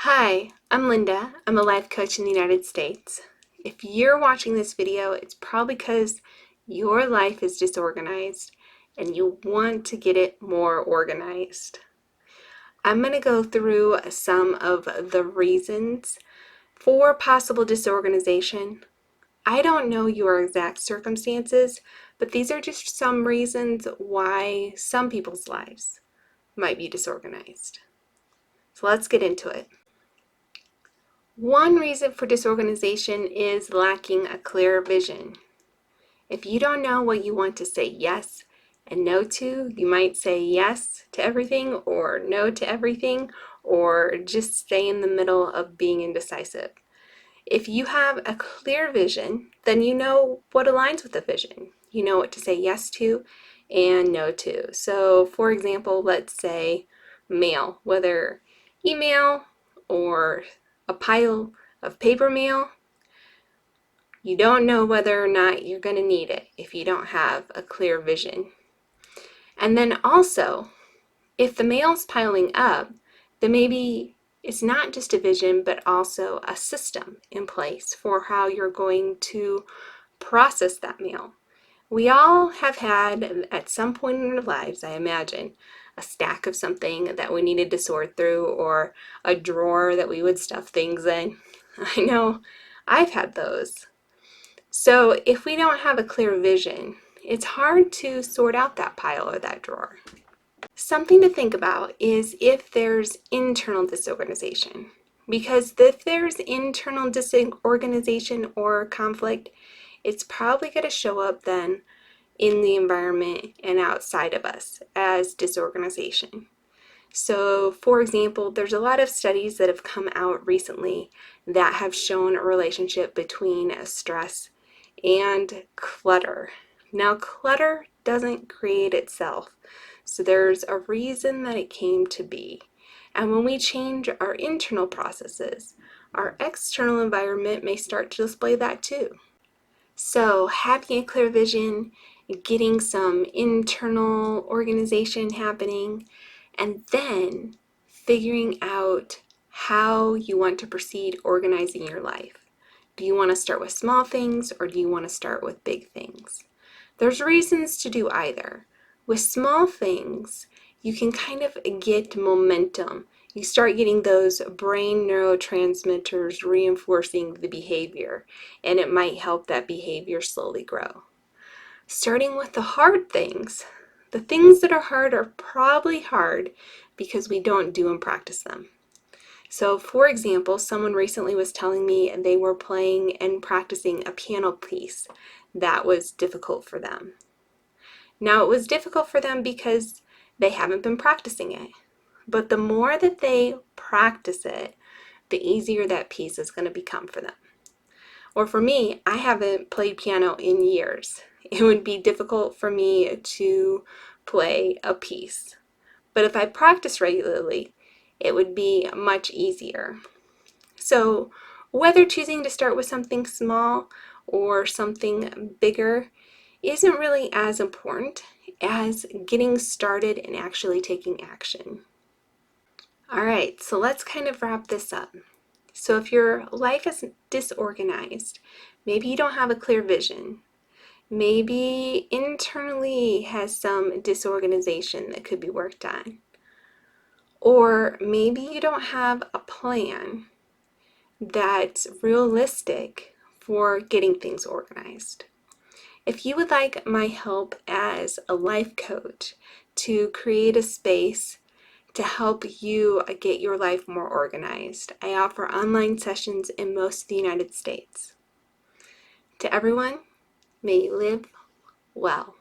Hi, I'm Linda. I'm a life coach in the United States. If you're watching this video, it's probably because your life is disorganized and you want to get it more organized. I'm going to go through some of the reasons for possible disorganization. I don't know your exact circumstances, but these are just some reasons why some people's lives might be disorganized. So let's get into it. One reason for disorganization is lacking a clear vision. If you don't know what you want to say yes and no to, you might say yes to everything or no to everything, or just stay in the middle of being indecisive. If you have a clear vision, then you know what aligns with the vision. You know what to say yes to and no to. So, for example, let's say mail, whether email or a pile of paper mail, you don't know whether or not you're going to need it if you don't have a clear vision. And then also, if the mail's piling up, then maybe it's not just a vision, but also a system in place for how you're going to process that mail. We all have had, at some point in our lives, I imagine, a stack of something that we needed to sort through, or a drawer that we would stuff things in. I know I've had those. So if we don't have a clear vision, it's hard to sort out that pile or that drawer. Something to think about is if there's internal disorganization. Because if there's internal disorganization or conflict, it's probably going to show up then in the environment and outside of us as disorganization. So, for example, there's a lot of studies that have come out recently that have shown a relationship between stress and clutter. Now, clutter doesn't create itself, so there's a reason that it came to be. And when we change our internal processes, our external environment may start to display that too. So having a clear vision, getting some internal organization happening, and then figuring out how you want to proceed organizing your life. Do you want to start with small things or do you want to start with big things? There's reasons to do either. With small things, you can kind of get momentum. You start getting those brain neurotransmitters reinforcing the behavior, and it might help that behavior slowly grow. Starting with the hard things, the things that are hard are probably hard because we don't do and practice them. So, for example, someone recently was telling me they were playing and practicing a piano piece that was difficult for them. Now, it was difficult for them because they haven't been practicing it. But the more that they practice it, the easier that piece is going to become for them. Or for me, I haven't played piano in years. It would be difficult for me to play a piece. But if I practice regularly, it would be much easier. So whether choosing to start with something small or something bigger isn't really as important as getting started and actually taking action. All right, so let's kind of wrap this up. So if your life is disorganized, maybe you don't have a clear vision, maybe internally has some disorganization that could be worked on, or maybe you don't have a plan that's realistic for getting things organized. If you would like my help as a life coach to create a space to help you get your life more organized, I offer online sessions in most of the United States. To everyone, may you live well.